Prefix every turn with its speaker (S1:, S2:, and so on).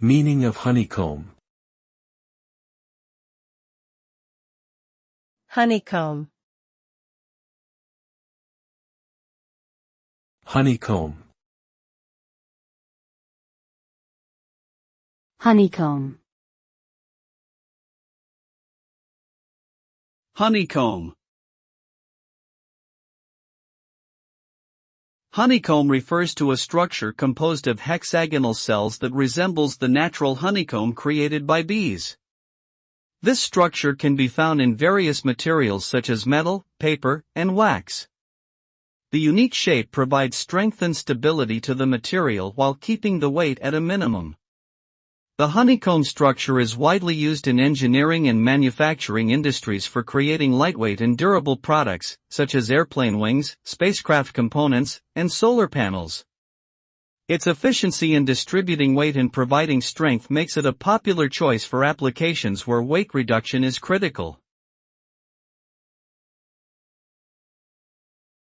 S1: Meaning of honeycomb.
S2: Honeycomb.
S1: Honeycomb.
S3: Honeycomb.
S4: Honeycomb. Honeycomb refers to a structure composed of hexagonal cells that resembles the natural honeycomb created by bees. This structure can be found in various materials such as metal, paper, and wax. The unique shape provides strength and stability to the material while keeping the weight at a minimum. The honeycomb structure is widely used in engineering and manufacturing industries for creating lightweight and durable products, such as airplane wings, spacecraft components, and solar panels. Its efficiency in distributing weight and providing strength makes it a popular choice for applications where weight reduction is critical.